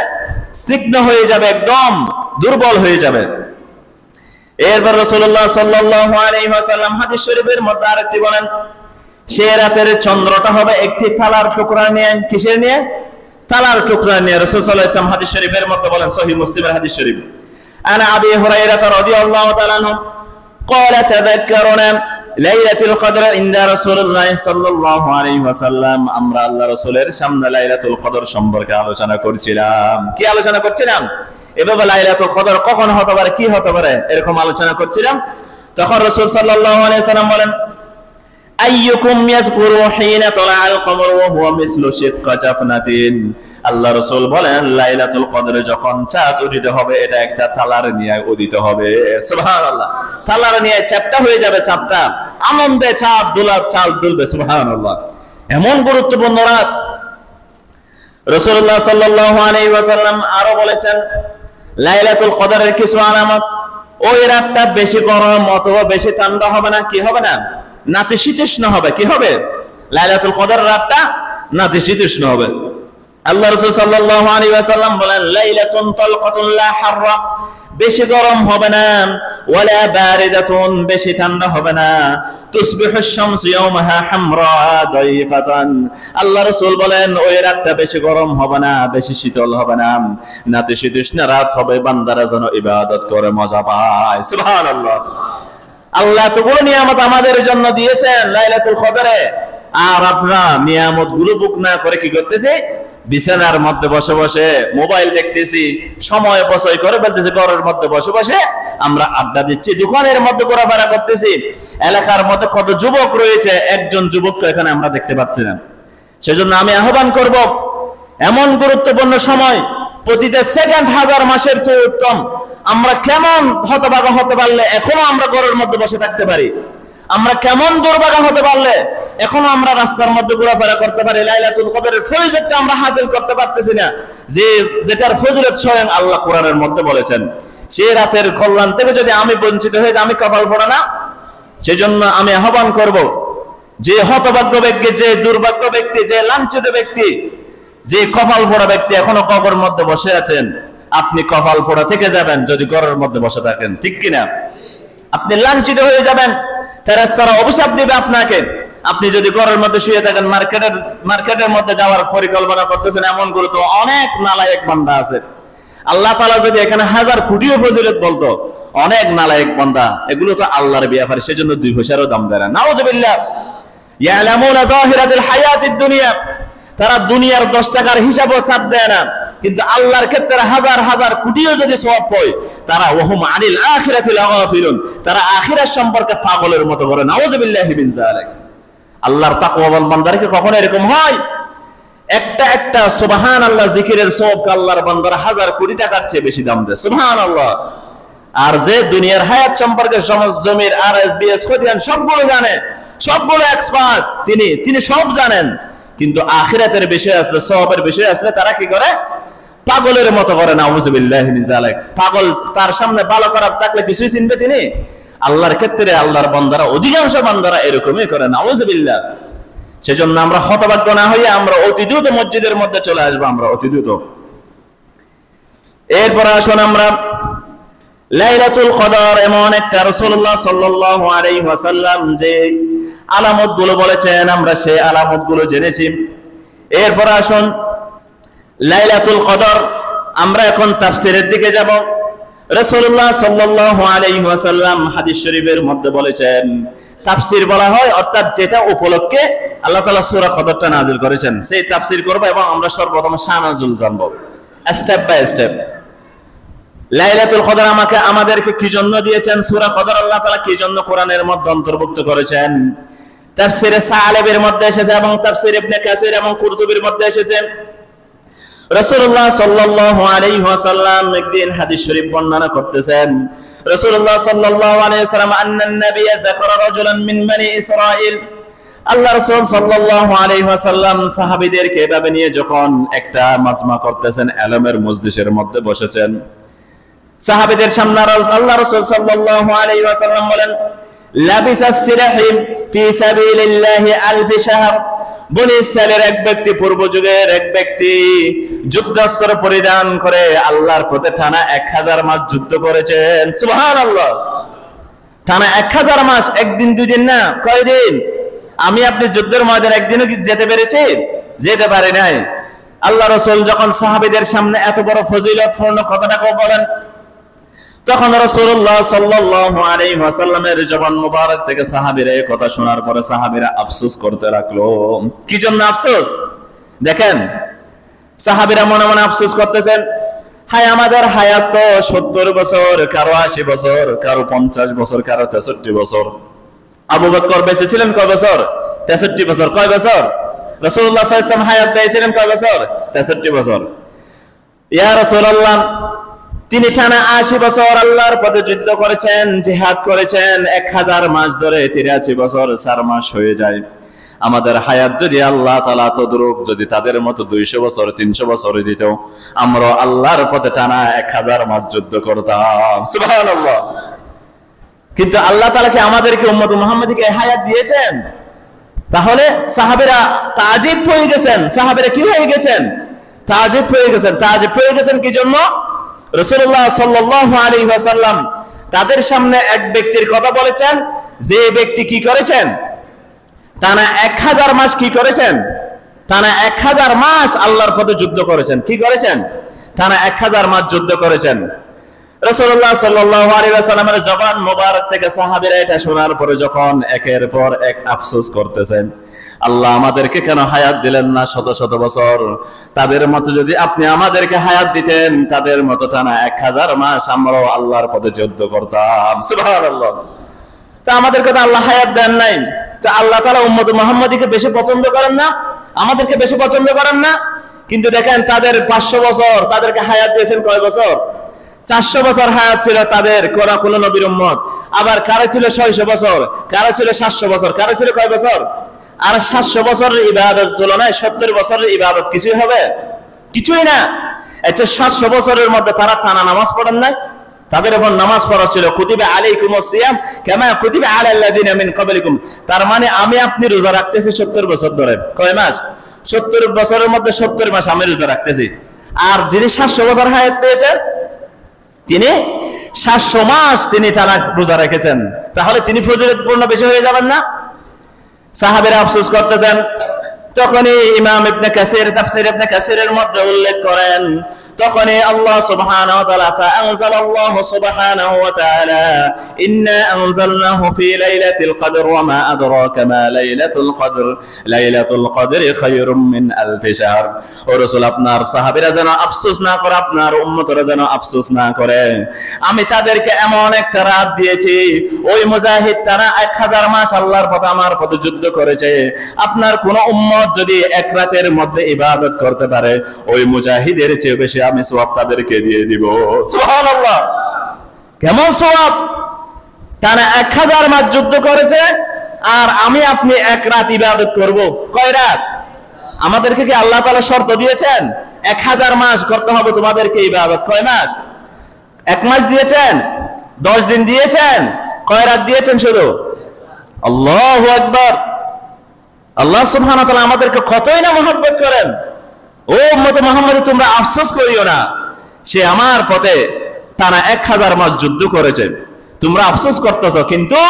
স্নিগ্ধ হয়ে যাবে, একদম দুর্বল হয়ে যাবে। এরপর রাসূলুল্লাহ সাল্লাল্লাহু আলাইহি ওয়াসাল্লাম হাদিস শরীফের মধ্যে আরেকটি বলেন, সে রাতের চন্দ্রটা হবে একটি তালার টুকরা নিয়ে। কিসের নিয়ে? তালার টুকরা নিয়ে। রাসূল সাল্লাল্লাহু আলাইহি ওয়াসাল্লাম হাদিস শরীফের মধ্যে বলেন, সহিহ মুসলিমের হাদিস শরীফ, আনা আবি হুরায়রা রাদিয়াল্লাহু তাআলা আনহু قال تذكرنا লাইলাতুল কদর ইনদা রাসূলুল্লাহ সাল্লাল্লাহু আলাইহি ওয়াসাল্লাম। আমরা আল্লাহ রাসূলের সামনে লাইলাতুল কদর সম্পর্কে আলোচনা করছিলাম। কি আলোচনা করছিলাম? এভাবে লাইলাতুল কদর কখন হতে পারে, কি হতে পারে, এরকম আলোচনা করছিলাম। তখন রাসূল সাল্লাল্লাহু আলাইহি ওয়াসাল্লাম বলেন, আইয়ুকুম ইয়াযকুরু হিনা তালাআল কমর ওয়া হুয়া মিসলু শিক্কা জাফনাতিন। আল্লাহ রাসূল বলেন, লাইলাতুল কদরে যখন চাঁদ উদিত হবে, এটা একটা তালার নিয়ে উদিত হবে। সুবহানাল্লাহ। তালার নিয়ে চ্যাপ্টা হয়ে যাবে, চাঁদটা আনন্দে চাঁদ দুলবে। সুবহানাল্লাহ। এমন গুরুত্বপূর্ণ রাত। রাসূলুল্লাহ সাল্লাল্লাহু আলাইহি ওয়াসাল্লাম আরো বলেছেন, লাইলাতুল কদরের কিছু আলামত, ওই রাতটা বেশি গরম অথবা বেশি ঠান্ডা হবে না। কি হবে না? নাতিশীতোষ্ণ হবে। কি হবে? লাইলাতুল কদর রাতটা নাতিশীতোষ্ণ হবে। আল্লাহ রাসূল সাল্লাল্লাহু আলাইহি ওয়াসাল্লাম বলেন, লাইলাতুন তালকাতুন লা হাররা, বেশি গরম হবে না, ওয়ালা বারিদাতুন, বেশি ঠান্ডা হবে না, তুসবিহু শামসু ইয়াওমাহা হামরা দাইফাতান। আল্লাহ রাসূল বলেন, ওই রাতটা বেশি গরম হবে না, বেশি শীতল হবে না, নাতিশীতোষ্ণ রাত হবে, বান্দারা যেন ইবাদত করে মজা পায়। সুবহানাল্লাহ। আল্লাহ এতগুলো নিয়ামত আমাদের জন্য দিয়েছেন লাইলাতুল কদরে, আর আমরা নিয়ামত গুলো বুক না করে কি করতেছি? বিছানার মধ্যে বসে বসে মোবাইল দেখতেছি, সময় অপচয় করে ফেলতেছি। ঘরের মধ্যে বসে বসে আমরা আড্ডা দিচ্ছি, দোকানের মধ্যে ঘোরাফেরা করতেছি। এলাকার মধ্যে কত যুবক রয়েছে, একজন যুবককে এখানে আমরা দেখতে পাচ্ছি না। সেজন্য আমি আহ্বান করব, এমন গুরুত্বপূর্ণ সময়, প্রতিটা সেকেন্ড হাজার মাসের চেয়ে উত্তম। আমরা কেমন হতভাগা হতে পারলে এখনো আমরা ঘরের মধ্যে বসে থাকতে পারি? আমরা কেমন দুর্ভাগা হতে পারলে এখনো আমরা রাস্তার মধ্যে ঘোরাফেরা করতে পারি? লাইলাতুল কদরের ফজিলতটা আমরা হাসিল করতে পারতেছি না, যেটার ফজিলত স্বয়ং আল্লাহ কোরআনের মধ্যে বলেছেন। সেই রাতের কল্যাণ থেকে যদি আমি বঞ্চিত হয়ে যাই, আমি কপাল পোড়া না? সেজন্য আমি আহ্বান করব, যে হতভাগ্য ব্যক্তি, যে দুর্ভাগ্য ব্যক্তি, যে লাঞ্ছিত ব্যক্তি, যে কপাল পোড়া ব্যক্তি এখনো কবরের মধ্যে বসে আছেন, আপনি কপাল পোড়া থেকে যাবেন যদি ঘরের মধ্যে বসে থাকেন। ঠিক কিনা? আপনি লাঞ্ছিত হয়ে যাবেন, ফেরেশতারা অভিশাপ দিবে আপনাকে। আপনি যদি ঘরের মধ্যে শুয়ে থাকেন, মার্কেটের মধ্যে যাওয়ার পরিকল্পনা করতেছেন, এমন গুলো তো অনেক নালায়েক বান্দা আছে। আল্লাহ তাআলা যদি এখানে হাজার কোটিও ফজিলত বলতো, অনেক নালায়েক বান্দা, এগুলো তো আল্লাহর ব্যাপারে, সেজন্য 2 পয়সারও দাম দেয় না। নাউযুবিল্লাহ। ইয়ালামুনা যাহিরাতুল হায়াতিদ দুনিয়া, তারা দুনিয়ার 10 টাকার হিসাবও ছাপ দেয় না, কিন্তু আল্লাহর ক্ষেত্রে হাজার হাজার কোটিও যদি সওয়াব পায়, তারা ওয়াহুম আনিল আখিরাতি লাগাফিলুন, তারা আখিরাত সম্পর্কে পাগলের মতো করে। নাউযুবিল্লাহি মিন যালিক। আল্লাহর তাকওয়াবান বান্দারা কি কখনো এরকম হয়? একটা সুবহানাল্লাহ জিকিরের সওয়াবকে আল্লাহর বান্দারা হাজার কোটি টাকার চেয়ে বেশি দাম দেয়। সুবহানাল্লাহ। আর যে দুনিয়ার হায়াত সম্পর্কে সমস্ত জমির আরএসবিএস খতিয়ান সবগুলো জানে, সবগুলো এক্সপার্ট, তিনি সব জানেন, কিন্তু আখিরাতের বিষয় আসলে, সওয়াবের বিষয় আসলে তারা কি করে? পাগলের মতো করে। নাউযুবিল্লাহি মিন যালিক। পাগল, তার সামনে ভালো খারাপ থাকলে কিছুই চিনবে তিনি? আল্লাহর ক্ষেত্রে আল্লাহর বান্দারা, অধিকাংশ বান্দারা এরকমই করে। নাউযুবিল্লাহ। সেজন্য আমরা হতভাগ্য না হয়ে আমরা অতি দ্রুত মসজিদের মধ্যে চলে আসবো, আমরা অতি দ্রুত। এরপর আসুন আমরা লাইলাতুল কদর এমন একটা, রাসূলুল্লাহ সাল্লাল্লাহু আলাইহি ওয়াসাল্লাম যে আলামত গুলো বলেছেন, আমরা সেই আলামত গুলো জেনেছি। এরপর আসুন লাইলাতুল কদর, আমরা এখন তাফসীরের দিকে যাব। রাসূলুল্লাহ সাল্লাল্লাহু আলাইহি ওয়াসাল্লাম হাদিস শরীফের মধ্যে বলেছেন, তাফসীর বলা হয় অর্থাৎ যেটা উপলক্ষে আল্লাহ তাআলা সূরা কদরটা নাযিল করেছেন, সেই তাফসীর করব এবং আমরা সর্বপ্রথম শানাজুল জানব, স্টেপ বাই স্টেপ। লাইলাতুল কদর আমাদেরকে কি জন্য দিয়েছেন? সূরা কদর আল্লাহ তাআলা কি জন্য কোরআনের মধ্যে অন্তর্ভুক্ত করেছেন? তাফসীরে সালেবের মধ্যে এসেছে এবং তাফসীর ইবনে কাসির এবং কুরতুবির মধ্যে এসেছে। রাসূলুল্লাহ সাল্লাল্লাহু আলাইহি ওয়াসাল্লাম একদিন হাদিস শরীফ বর্ণনা করতেছেন। রাসূলুল্লাহ সাল্লাল্লাহু আলাইহি ওয়াসাল্লাম আন্নান নবিয়্য যাকারা রাজুলান মিন বনি ইসরাঈল, আল্লাহ রাসূল সাল্লাল্লাহু আলাইহি ওয়াসাল্লাম সাহাবীদেরকে এভাবে নিয়ে যখন একটা মাজমা করতেছেন, ইলমের মজলিসের মধ্যে বসেছেন, সাহাবীদের সামনে আল্লাহ রাসূল সাল্লাল্লাহু আলাইহি ওয়াসাল্লাম বলেন, লাবিসাস সিলাহি ফি সাবিলিল্লাহি আলফ শাহর। বনি ইসরাঈলের এক ব্যক্তি, পূর্ব যুগের এক ব্যক্তি যুদ্ধাস্ত্র পরিধান করে আল্লাহর পথে টানা 1000 মাস যুদ্ধ করেছেন। সুবহানাল্লাহ। টানা 1000 মাস, একদিন দুই দিন না, কয়দিন? আমি আপনি যুদ্ধের ময়দানে একদিনও কি যেতে পেরেছি? যেতে পারি নাই। আল্লাহ রাসূল যখন সাহাবীদের সামনে এত বড় ফজিলতপূর্ণ কথাটা বলেন, তখন রাসূলুল্লাহ সাল্লাল্লাহু আলাইহি ওয়াসাল্লামের জবান মুবারক থেকে সাহাবীরা এই কথা শোনার পরে সাহাবীরা আফসোস করতে লাগলো। কি জন্য আফসোস? দেখেন, সাহাবীরা মনে মনে আফসোস করতেছেন, হায় আমাদের হায়াত তো 70 বছর, কারো 80 বছর, কারো 50 বছর, কারো 63 বছর। আবু বকর বেঁচে ছিলেন কয় বছর? 63 বছর। কয় বছর? রাসূলুল্লাহ সাল্লাল্লাহু আলাইহি ওয়াসাল্লাম হায়াত পেয়েছিলেন কয় বছর? 63 বছর। ইয়া রাসূলুল্লাহ, তিনি টানা 80 বছর আল্লাহর পথে যুদ্ধ করেছেন, জিহাদ করেছেন, 1000 মাস ধরে, 83 বছর 4 মাস হয়ে যায়। আমাদের হায়াত যদি আল্লাহ তাআলা তদরুক যদি তাদের মতো 200 বছর 300 বছর দিত, আমরা আল্লাহর পথে টানা 1000 মাস যুদ্ধ করতাম। সুবহানাল্লাহ। কিন্তু আল্লাহ তাআলা কি আমাদেরকে উম্মত মুহাম্মাদীকে হায়াত দিয়েছেন? তাহলে সাহাবীরা তাজিব হয়ে গেছেন। সাহাবীরা কি হয়ে গেছেন? তাজিব হয়ে গেছেন। তাজিব হয়ে গেছেন কি জন্য? রাসূলুল্লাহ সাল্লাল্লাহু আলাইহি ওয়াসাল্লাম তাদের সামনে এক ব্যক্তির কথা বলেছেন, যে ব্যক্তি কি করেছেন? টানা 1000 মাস কি করেছেন? টানা 1000 মাস আল্লাহর পথে যুদ্ধ করেছেন। কি করেছেন? টানা 1000 মাস যুদ্ধ করেছেন। রাসূলুল্লাহ সাল্লাল্লাহু আলাইহি ওয়াসাল্লামের জবান মোবারক থেকে সাহাবীরা এটা শোনার পরে যখন একের পর এক আফসোস করতেছেন, আল্লাহ আমাদেরকে কেন হায়াত দিলেন না শত শত বছর? তাদের মতো যদি আপনি আমাদেরকে হায়াত দিতেন, তাদের মতো টানা 1000 মাস আমরাও আল্লাহর পথে যুদ্ধ করতাম। সুবহানাল্লাহ। তা আমাদেরকে তো আল্লাহ হায়াত দেন নাই। তো আল্লাহ তাআলা উম্মত মুহাম্মাদীকে বেশি পছন্দ করেন না? আমাদেরকে বেশি পছন্দ করেন না? কিন্তু দেখেন, তাদের 500 বছর, তাদেরকে হায়াত দিয়েছেন কয় বছর? 400 বছর হায়াত ছিল তাদের, কোন নবীর উম্মত। আবার কারো ছিল 600 বছর, কারো ছিল 700 বছর, কারো ছিল কয় বছর? আর 700 বছরের ইবাদত তুলনায় 70 বছরের ইবাদত কিছুই হবে? কিছুই না। আচ্ছা, 700 বছরের মধ্যে তারা টানা নামাজ পড়েন নাই? তাদের উপর নামাজ পড়া ছিল, কুতিবা আলাইকুমুস সিয়াম কামা কুতিবা আলাল্লাযিনা মিন ক্বাবলিকুম। তার মানে আমি আপনি রোজা রাখতেছি 70 বছর ধরে। কয় মাস? 70 বছরের মধ্যে 70 মাস আমি রোজা রাখতেছি। আর যিনি 700 বছর হায়াত পেয়েছেন, তিনি 700 মাস তিনি টানা রোজা রেখেছেন। তাহলে তিনি ফজিলতপূর্ণ বেশি হয়ে যাবেন না? সাহাবীরা আফসোস করতেছেন। তখনই ইমাম ইবনে কাসির তাফসীর ইবনে কাসিরের মধ্যে উল্লেখ করেন, তখনই আল্লাহ সুবহানাহু ওয়া তাআলা ফাআনজালাল্লাহু সুবহানাহু ওয়া তাআলা ইন্না আনজালনাহু ফি লাইলাতিল কদর ওয়া মা আদরাকা মা লাইলাতুল কদর লাইলাতুল কদরি খায়রুম মিন আলফি শাহর। ও রাসূল, আপনার সাহাবীরা যেন আফসোস না করে, আপনার উম্মতরা যেন আফসোস না করে, আমি তাদেরকে এমন একটা রাত দিয়েছি, ওই মুজাহিদ তারা 1000 মাস আল্লাহর পথে আমার পথে যুদ্ধ করেছে। আপনার কোন উম্মত যদি এক রাতের মধ্যে ইবাদত করতে পারে, ওই মুজাহিদের চেয়ে বেশি আমি সওয়াব তাদেরকে দিয়ে দিব। সুবহানাল্লাহ। কেমন সওয়াব! তারা 1000 মাস যুদ্ধ করেছে, আর আমি আপনি এক রাত ইবাদত করব। কয় রাত? আমাদেরকে কি আল্লাহ তাআলা শর্ত দিয়েছেন 1000 মাস করতে হবে তোমাদেরকে ইবাদত? কয় মাস? 1 মাস দিয়েছেন? 10 দিন দিয়েছেন? কয় রাত দিয়েছেন শুধু? আল্লাহু আকবার। আল্লাহ সুবহানাহু ওয়া তাআলা আমাদেরকে কতই না মহব্বত করেন। ও উম্মত মুহাম্মদ, তোমরা আফসোস করিও না, সে আমার পথে টানা 1000 মাস যুদ্ধ করেছে, তোমরা আফসোস করতেছো। কিন্তু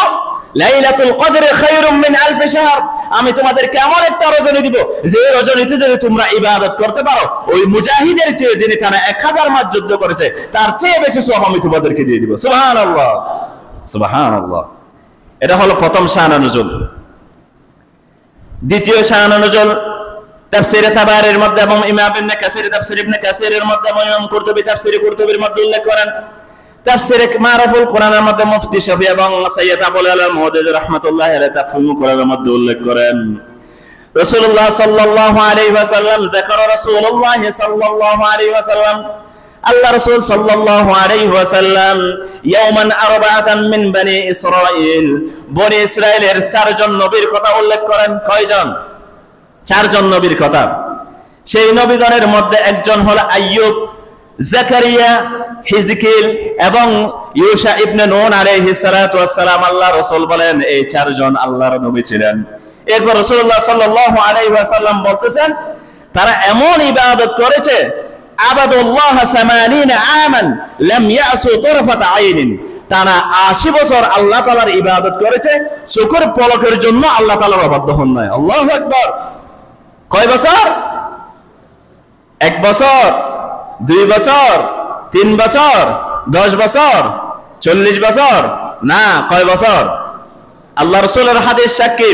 লাইলাতুল কদরি খায়রুম মিন আলফি শাহর, আমি তোমাদেরকে এমন একটা রজনী দিব, যে রজনীতে যদি তোমরা ইবাদত করতে পারো, ওই মুজাহিদের চেয়ে যিনি টানা 1000 মাস যুদ্ধ করেছে, তার চেয়ে বেশি সওয়াব আমি তোমাদেরকে দিয়ে দিব। সুবহানাল্লাহ, সুবহানাল্লাহ। এটা হলো প্রথম শাআনুন নুজুল। দ্বিতীয় শাআনুন নুজুল তাফসীরে তাবারীর মধ্যে এবং ইমাম ইবনে কাসির তাফসীর ইবনে কাসিরের মধ্যে এবং ইমাম কুরতুবী তাফসীরে কুরতুবীর মধ্যে উল্লেখ করেন। তাফসীরে মারুফুল কোরআনের মধ্যে মুফতি শফি এবং সাইয়্যিদ আবুল আলা মুহাদ্দিস রাহমাতুল্লাহি আলাইহি তাফসীরুল কোরআনের মধ্যে উল্লেখ করেন, রাসূলুল্লাহ সাল্লাল্লাহু আলাইহি ওয়াসাল্লাম যাকারা রাসূলুল্লাহ সাল্লাল্লাহু আলাইহি ওয়াসাল্লাম, আল্লাহ রাসূল সাল্লাল্লাহু আলাইহি ওয়াসাল্লাম ইয়াওমান আরবাআতান মিন বনি ইসরাঈল, বনি ইসরাঈলের 4 জন নবীর কথা উল্লেখ করেন। কয়জন? 4 জন নবীর কথা। সেই নবীগণের মধ্যে একজন হলো আইয়ুব, জাকারিয়া, হিজকিল এবং ইউশা ইবনে নুন আলাইহিস সালাতু ওয়াস সালাম। আল্লাহ রাসূল বলেন এই 4 জন আল্লাহর নবী ছিলেন। এরপর রাসূলুল্লাহ সাল্লাল্লাহু আলাইহি ওয়াসাল্লাম বলতেছেন, তারা এমন ইবাদত করেছে, আবাদুল্লাহ 80 আমান লাম ইয়াসু তারফাত আইনিন, টানা 80 বছর আল্লাহ তাআলার ইবাদত করেছে, চোখের পলকের জন্য আল্লাহ তাআলার অবাধ্য হন নাই। আল্লাহু আকবার। কয় বছর? 1 বছর, 2 বছর, 3 বছর, 10 বছর, 40 বছর? না, কয় বছর? আল্লাহ রাসূলের হাদিস সাক্ষী,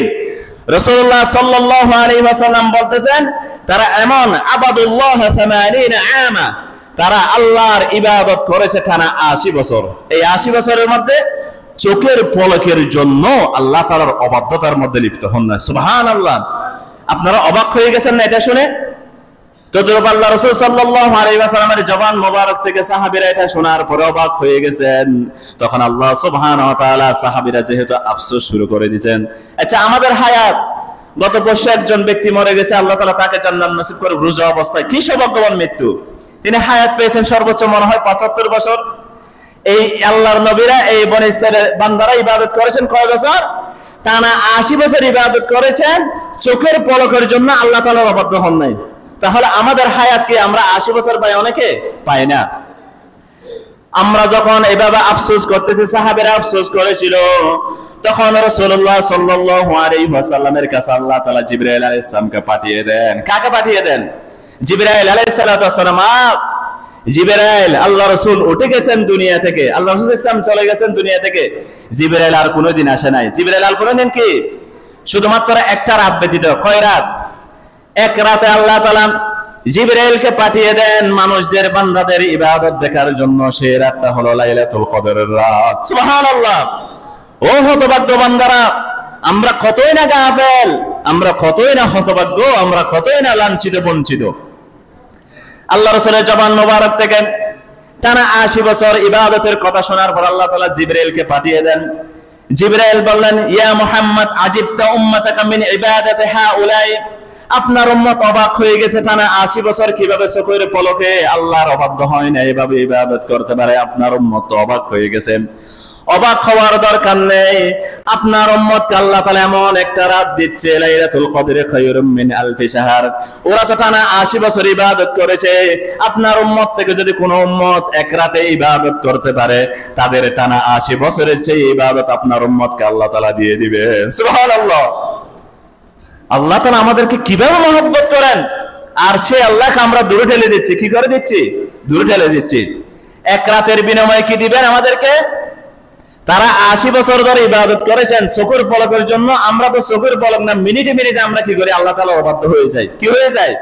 রাসূলুল্লাহ সাল্লাল্লাহু আলাইহি ওয়াসাল্লাম বলতেছেন, তারা এমন আবাদুল্লাহ 80 আমা, তারা আল্লাহর ইবাদত করেছে টানা 80 বছর। এই 80 বছরের মধ্যে চোখের পলকের জন্য আল্লাহ তাআলার অবাধ্যতার মধ্যে লিপ্ত হন না। সুবহানাল্লাহ। আপনারা অবাক হয়ে গেছেন না এটা শুনে? তদ্রুপ আল্লাহ রাসূল সাল্লাল্লাহু আলাইহি ওয়াসাল্লামের জবান মোবারক থেকে সাহাবীরা এটা শোনার পরে অবাক হয়ে গেছেন। তখন আল্লাহ সুবহানাহু ওয়া তাআলা সাহাবীরা যেহেতু আফসোস শুরু করে দিয়েছেন, আচ্ছা আমাদের হায়াত, গত বছর একজন ব্যক্তি মরে গেছে, আল্লাহ তাআলা তাকে জান্নাত নসিব করে রোজা অবস্থায়, কি সৌভাগ্যবান মৃত্যু। তিনি হায়াত পেয়েছেন সর্বোচ্চ মনে হয় 75 বছর। এই আল্লাহর নবীরা, এই বনী ইসরাইলের বান্দারা ইবাদত করেছেন কয় বছর? টানা 80 বছর ইবাদত করেছেন, চোখের পলকের জন্য আল্লাহ তাআলার অবাধ্য হন নাই। তাহলে আমাদের হায়াত কি আমরা 80 বছর পাই? অনেকে পাই না। আমরা যখন এভাবে আফসোস করতেছি, সাহাবীরা আফসোস করেছিল, তখন রাসূলুল্লাহ সাল্লাল্লাহু আলাইহি ওয়াসাল্লামের কাছে আল্লাহ তাআলা জিবরাইল আলাইহিস সালামকে পাঠিয়ে দেন। কাকে পাঠিয়ে দেন? জিবরাইল আলাইহিস সালাম। জিবরাইল, আল্লাহ রাসূল উঠে গেছেন দুনিয়া থেকে, আল্লাহ রাসূল ইসলাম চলে গেছেন দুনিয়া থেকে, জিবরাইল আর কোনোদিন আসে নাই। জিবরাইল আর কোনোদিন কি? শুধুমাত্র একটা রাত ব্যতীত। কয় রাত? এক রাতে আল্লাহ তাআলা জিবরাইলকে পাঠিয়ে দেন মানুষদের, বান্দাদের ইবাদত দেখার জন্য। সেই রাতটা হলো লাইলাতুল কদরের রাত। সুবহানাল্লাহ। ও হতভাগ্য বান্দারা, আমরা কতই না গাফেল, আমরা কতই না হতভাগ্য, আমরা কতই না লাঞ্ছিত বঞ্চিত। আল্লাহ রাসূলের জবান মোবারক থেকে টানা 80 বছর ইবাদতের কথা শোনার পর আল্লাহ তাআলা জিবরাইলকে পাঠিয়ে দেন। জিবরাইল বললেন, ইয়া মুহাম্মদ আজিবতা উম্মাতাকা মিন ইবাদাতি হাউলাই, আপনার উম্মত অবাক হয়ে গেছে, টানা 80 বছর কিভাবে চোখের পলকে আল্লাহর অবাধ্য হয় না, এভাবে ইবাদত করতে পারে। আপনার উম্মত অবাক হয়ে গেছে। অবাক হওয়ার দরকার নেই। আপনার উম্মতকে আল্লাহ তাআলা এমন একটা রাত দিচ্ছে, লাইলাতুল কদরে খায়রুম মিন আলফি শাহর। ওরা তো টানা 80 বছর ইবাদত করেছে। আপনার উম্মত থেকে যদি কোনো উম্মত এক রাতে ইবাদত করতে পারে, তাদের টানা 80 বছরের চেয়ে ইবাদত আপনার উম্মতকে আল্লাহ তাআলা দিয়ে দিবে। সুবহানাল্লাহ। আল্লাহ তাআলা আমাদেরকে কিভাবে মহব্বত করেন, আর সেই আল্লাহকে আমরা দূরে ঠেলে দিচ্ছি। কি করে দিচ্ছি? দূরে ঠেলে দিচ্ছি। এক রাতের বিনিময়ে কি দিবেন আমাদেরকে? তারা 80 বছর ধরে ইবাদত করেছেন চোখের পলকের জন্য। আমরা তো চোখের পলক না, মিনিটে মিনিটে আমরা কি করি? আল্লাহ তাআলার অবাধ্য হয়ে যাই। কি হয়ে যায়?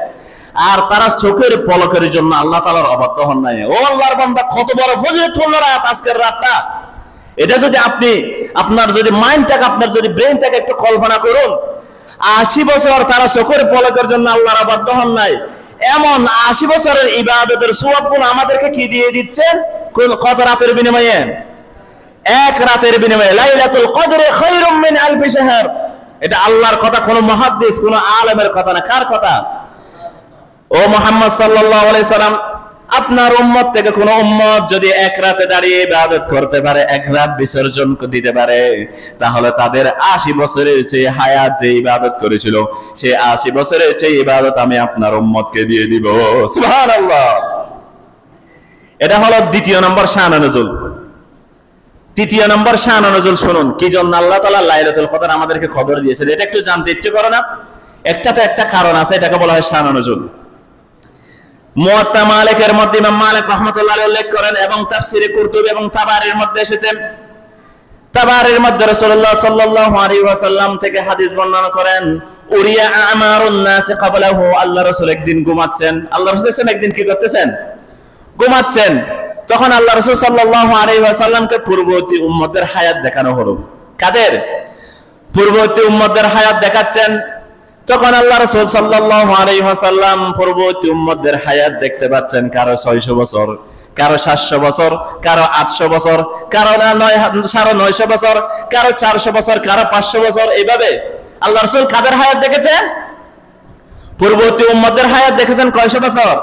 আর তারা চোখের পলকের জন্য আল্লাহ তাআলার অবাধ্য হন নাই। ও আল্লাহর বান্দা, কত বড় ফজিলতপূর্ণ রাত আজকের রাতটা। এটা যদি আপনি, আপনার যদি মাইন্ডটাকে, আপনার যদি ব্রেইনটাকে একটু কল্পনা করুন, 80 বছর তারা চোখের পলকের জন্য আল্লাহর অবাধ্য হন নাই। এমন 80 বছরের ইবাদতের সওয়াবগুলো আমাদেরকে কি দিয়ে দিচ্ছেন? কত রাতের বিনিময়ে? এক রাতের বিনিময়ে। লাইলাতুল কদরে খায়রুম মিন আলফি শাহর। এটা আল্লাহর কথা, কোন মুহাদ্দিস, কোন আলেমের কথা না। কার কথা? ও মুহাম্মদ সাল্লাল্লাহু আলাইহি সাল্লাম, আপনার উম্মত থেকে কোন উম্মত যদি এক রাতে দাঁড়িয়ে ইবাদত করতে পারে, এক রাত বিসর্জন দিতে পারে, তাহলে তাদের 80 বছরের চেয়ে হায়াত যে ইবাদত করেছিল, সেই 80 বছরের চেয়ে ইবাদত আমি আপনার উম্মতকে দিয়ে দিব। সুবহানাল্লাহ। এটা হলো দ্বিতীয় নম্বর শান নুজুল। তৃতীয় নম্বর শান নুজুল শুনুন, কি জন্য আল্লাহ তাআলা লাইলাতুল কদর আমাদেরকে খবর দিয়েছেন। এটা একটু জানতে ইচ্ছে করে না? একটা তো একটা কারণ আছে, এটাকে বলা হয় শান নুজুল। মুয়াত্তা মালিকের মধ্যে ইমাম মালিক রাহমাতুল্লাহ আলাইহি উল্লেখ করেন, এবং তাফসীরে কুরতুবী এবং তাবারির মধ্যে এসেছে। তাবারির মধ্যে রাসূলুল্লাহ সাল্লাল্লাহু আলাইহি ওয়াসাল্লাম থেকে হাদিস বর্ণনা করেন, উরিয়া আমারুন নাস ক্বাবলাহু, আল্লাহ রাসূল একদিন ঘুমাচ্ছেন। আল্লাহ রাসূল একদিন কি করতেছেন? ঘুমাচ্ছেন। তখন আল্লাহ রাসূল সাল্লাল্লাহু আলাইহি ওয়াসাল্লামকে পূর্ববর্তী উম্মতের হায়াত দেখানো হলো। কাদের? পূর্ববর্তী উম্মতের হায়াত দেখাচ্ছেন। তখন আল্লাহ রাসূল সাল্লাল্লাহু আলাইহি ওয়াসাল্লাম পূর্ববর্তী উম্মতদের হায়াত দেখতে পাচ্ছেন, কারো 600 বছর, কারো 700 বছর, কারো 800 বছর, কারো 950 বছর, কারো 400 বছর, কারো 500 বছর। এইভাবে আল্লাহ রাসূল কাদের হায়াত দেখেছেন? পূর্ববর্তী উম্মতদের হায়াত দেখেছেন কয়শো বছর?